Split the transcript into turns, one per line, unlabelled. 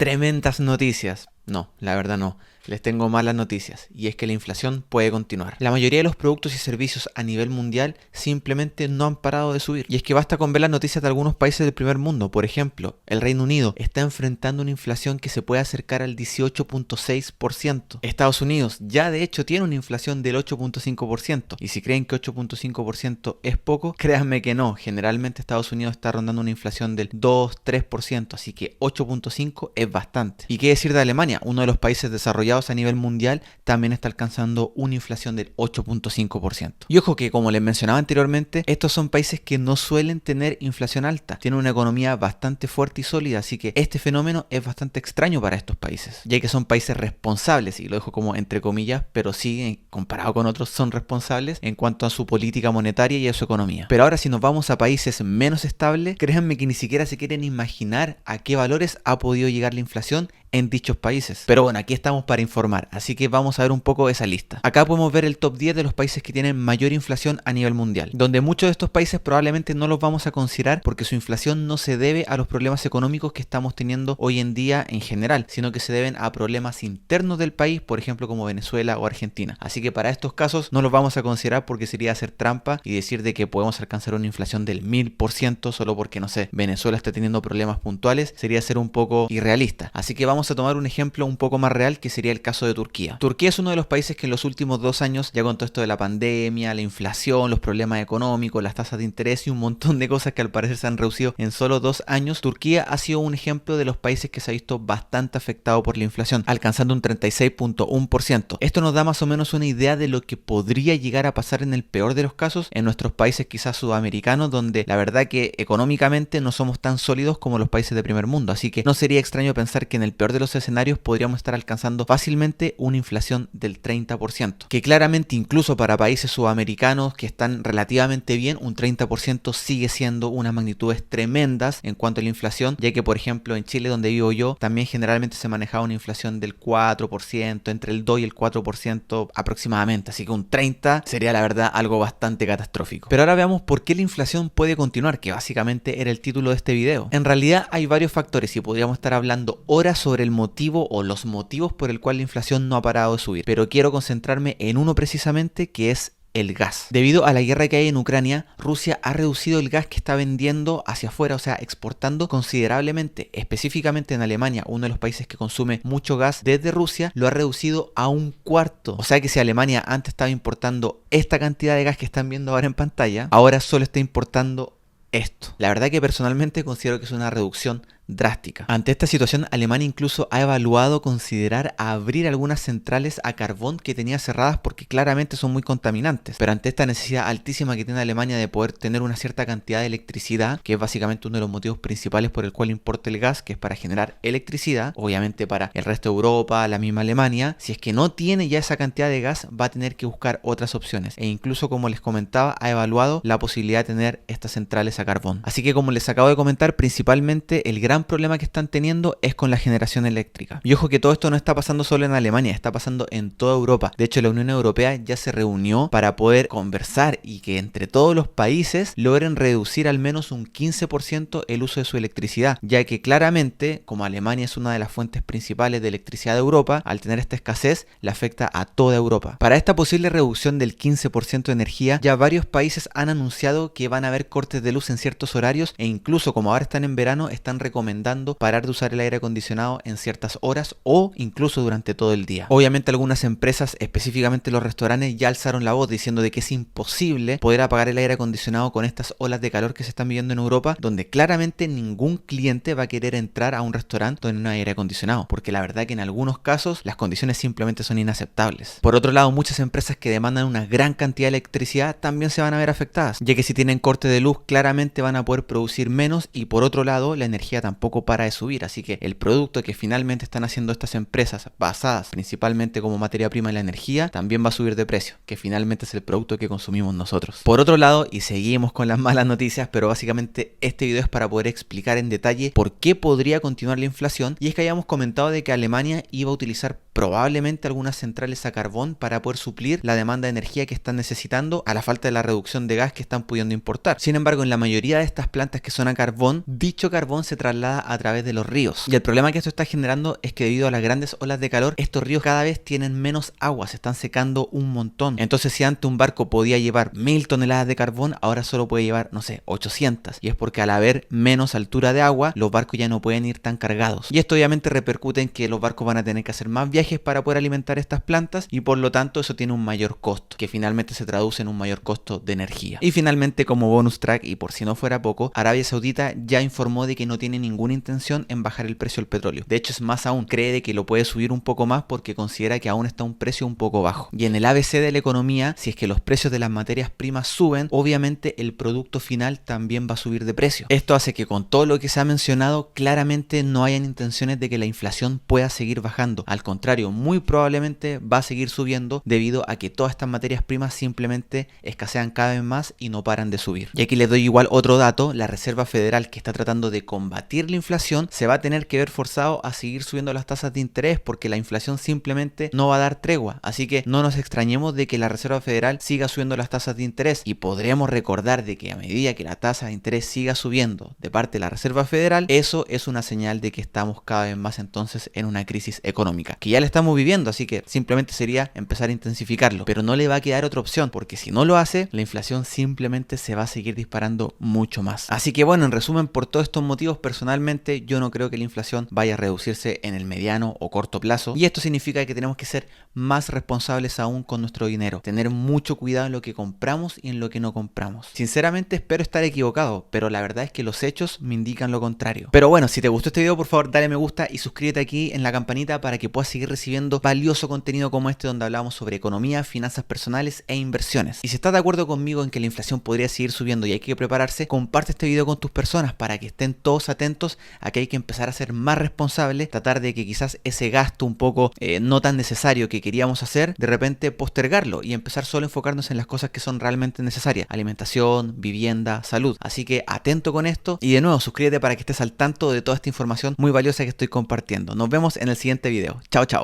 Tremendas noticias. No, la verdad no. Les tengo malas noticias, y es que la inflación puede continuar. La mayoría de los productos y servicios a nivel mundial simplemente no han parado de subir. Y es que basta con ver las noticias de algunos países del primer mundo. Por ejemplo, el Reino Unido está enfrentando una inflación que se puede acercar al 18.6%. Estados Unidos ya de hecho tiene una inflación del 8.5%. Y si creen que 8.5% es poco, créanme que no. Generalmente Estados Unidos está rondando una inflación del 2-3%, así que 8.5 es bastante. ¿Y qué decir de Alemania? Uno de los países desarrollados a nivel mundial también está alcanzando una inflación del 8.5%. Y ojo que, como les mencionaba anteriormente, estos son países que no suelen tener inflación alta, tienen una economía bastante fuerte y sólida, así que este fenómeno es bastante extraño para estos países, ya que son países responsables, y lo dejo como entre comillas, pero sí, comparado con otros, son responsables en cuanto a su política monetaria y a su economía. Pero ahora, si nos vamos a países menos estables, créanme que ni siquiera se quieren imaginar a qué valores ha podido llegar la inflación en dichos países. Pero bueno, aquí estamos para informar, así que vamos a ver un poco esa lista. Acá podemos ver el top 10 de los países que tienen mayor inflación a nivel mundial, donde muchos de estos países probablemente no los vamos a considerar porque su inflación no se debe a los problemas económicos que estamos teniendo hoy en día en general, sino que se deben a problemas internos del país, por ejemplo como Venezuela o Argentina. Así que para estos casos no los vamos a considerar porque sería hacer trampa y decir de que podemos alcanzar una inflación del 1000% solo porque, no sé, Venezuela está teniendo problemas puntuales, sería ser un poco irrealista. Así que vamos a tomar un ejemplo un poco más real, que sería el caso de Turquía. Turquía es uno de los países que en los últimos 2 años, ya con todo esto de la pandemia, la inflación, los problemas económicos, las tasas de interés y un montón de cosas que al parecer se han reducido en solo 2 años, Turquía ha sido un ejemplo de los países que se ha visto bastante afectado por la inflación, alcanzando un 36.1%. Esto nos da más o menos una idea de lo que podría llegar a pasar en el peor de los casos en nuestros países quizás sudamericanos, donde la verdad que económicamente no somos tan sólidos como los países de primer mundo, así que no sería extraño pensar que en el peor de los escenarios podríamos estar alcanzando fácilmente una inflación del 30%, que claramente incluso para países sudamericanos que están relativamente bien, un 30% sigue siendo unas magnitudes tremendas en cuanto a la inflación, ya que por ejemplo en Chile, donde vivo yo, también generalmente se manejaba una inflación del 4%, entre el 2 y el 4% aproximadamente, así que un 30 sería la verdad algo bastante catastrófico. Pero ahora veamos por qué la inflación puede continuar, que básicamente era el título de este video. En realidad hay varios factores y podríamos estar hablando horas sobre el motivo o los motivos por el cual la inflación no ha parado de subir, pero quiero concentrarme en uno precisamente, que es el gas. Debido a la guerra que hay en Ucrania, Rusia ha reducido el gas que está vendiendo hacia afuera, o sea, exportando considerablemente. Específicamente en Alemania, uno de los países que consume mucho gas desde Rusia, lo ha reducido a 1/4. O sea que si Alemania antes estaba importando esta cantidad de gas que están viendo ahora en pantalla, ahora solo está importando esto. La verdad que personalmente considero que es una reducción drástica. Ante esta situación, Alemania incluso ha evaluado considerar abrir algunas centrales a carbón que tenía cerradas porque claramente son muy contaminantes. Pero ante esta necesidad altísima que tiene Alemania de poder tener una cierta cantidad de electricidad, que es básicamente uno de los motivos principales por el cual importa el gas, que es para generar electricidad, obviamente para el resto de Europa, la misma Alemania, si es que no tiene ya esa cantidad de gas, va a tener que buscar otras opciones. E incluso, como les comentaba, ha evaluado la posibilidad de tener estas centrales a carbón. Así que, como les acabo de comentar, principalmente el gran problema que están teniendo es con la generación eléctrica. Y ojo que todo esto no está pasando solo en Alemania, está pasando en toda Europa. De hecho, la Unión Europea ya se reunió para poder conversar y que entre todos los países logren reducir al menos un 15% el uso de su electricidad, ya que claramente, como Alemania es una de las fuentes principales de electricidad de Europa, al tener esta escasez, le afecta a toda Europa. Para esta posible reducción del 15% de energía, ya varios países han anunciado que van a haber cortes de luz en ciertos horarios, e incluso como ahora están en verano, están recomendando parar de usar el aire acondicionado en ciertas horas o incluso durante todo el día. Obviamente algunas empresas, específicamente los restaurantes, ya alzaron la voz diciendo de que es imposible poder apagar el aire acondicionado con estas olas de calor que se están viviendo en Europa, donde claramente ningún cliente va a querer entrar a un restaurante donde no hay aire acondicionado, porque la verdad que en algunos casos las condiciones simplemente son inaceptables. Por otro lado, muchas empresas que demandan una gran cantidad de electricidad también se van a ver afectadas, ya que si tienen corte de luz claramente van a poder producir menos, y por otro lado la energía tampoco para de subir, así que el producto que finalmente están haciendo estas empresas, basadas principalmente como materia prima en la energía, también va a subir de precio, que finalmente es el producto que consumimos nosotros. Por otro lado, y seguimos con las malas noticias, pero básicamente este video es para poder explicar en detalle por qué podría continuar la inflación, y es que habíamos comentado de que Alemania iba a utilizar probablemente algunas centrales a carbón para poder suplir la demanda de energía que están necesitando a la falta de la reducción de gas que están pudiendo importar. Sin embargo, en la mayoría de estas plantas que son a carbón, dicho carbón se traslada a través de los ríos. Y el problema que esto está generando es que debido a las grandes olas de calor, estos ríos cada vez tienen menos agua, se están secando un montón. Entonces, si antes un barco podía llevar 1000 toneladas de carbón, ahora solo puede llevar, no sé, 800. Y es porque al haber menos altura de agua, los barcos ya no pueden ir tan cargados. Y esto obviamente repercute en que los barcos van a tener que hacer más viajes para poder alimentar estas plantas y por lo tanto eso tiene un mayor costo, que finalmente se traduce en un mayor costo de energía. Y finalmente, como bonus track, y por si no fuera poco, Arabia Saudita ya informó de que no tiene ninguna intención en bajar el precio del petróleo. De hecho, es más aún, cree de que lo puede subir un poco más porque considera que aún está un precio un poco bajo. Y en el ABC de la economía, si es que los precios de las materias primas suben, obviamente el producto final también va a subir de precio. Esto hace que con todo lo que se ha mencionado, claramente no hayan intenciones de que la inflación pueda seguir bajando. Al contrario, muy probablemente va a seguir subiendo debido a que todas estas materias primas simplemente escasean cada vez más y no paran de subir. Y aquí les doy igual otro dato: la Reserva Federal, que está tratando de combatir la inflación, se va a tener que ver forzado a seguir subiendo las tasas de interés porque la inflación simplemente no va a dar tregua. Así que no nos extrañemos de que la Reserva Federal siga subiendo las tasas de interés, y podremos recordar de que a medida que la tasa de interés siga subiendo de parte de la Reserva Federal, eso es una señal de que estamos cada vez más entonces en una crisis económica, que ya la estamos viviendo, así que simplemente sería empezar a intensificarlo, pero no le va a quedar otra opción, porque si no lo hace, la inflación simplemente se va a seguir disparando mucho más. Así que bueno, en resumen, por todos estos motivos, personalmente yo no creo que la inflación vaya a reducirse en el mediano o corto plazo, y esto significa que tenemos que ser más responsables aún con nuestro dinero, tener mucho cuidado en lo que compramos y en lo que no compramos. Sinceramente espero estar equivocado, pero la verdad es que los hechos me indican lo contrario. Pero bueno, si te gustó este video, por favor dale me gusta y suscríbete aquí en la campanita para que puedas seguir recibiendo valioso contenido como este, donde hablamos sobre economía, finanzas personales e inversiones. Y si estás de acuerdo conmigo en que la inflación podría seguir subiendo y hay que prepararse, comparte este video con tus personas para que estén todos atentos a que hay que empezar a ser más responsables, tratar de que quizás ese gasto un poco no tan necesario que queríamos hacer, de repente postergarlo y empezar solo a enfocarnos en las cosas que son realmente necesarias: alimentación, vivienda, salud. Así que atento con esto y de nuevo suscríbete para que estés al tanto de toda esta información muy valiosa que estoy compartiendo. Nos vemos en el siguiente video. Chao, chao.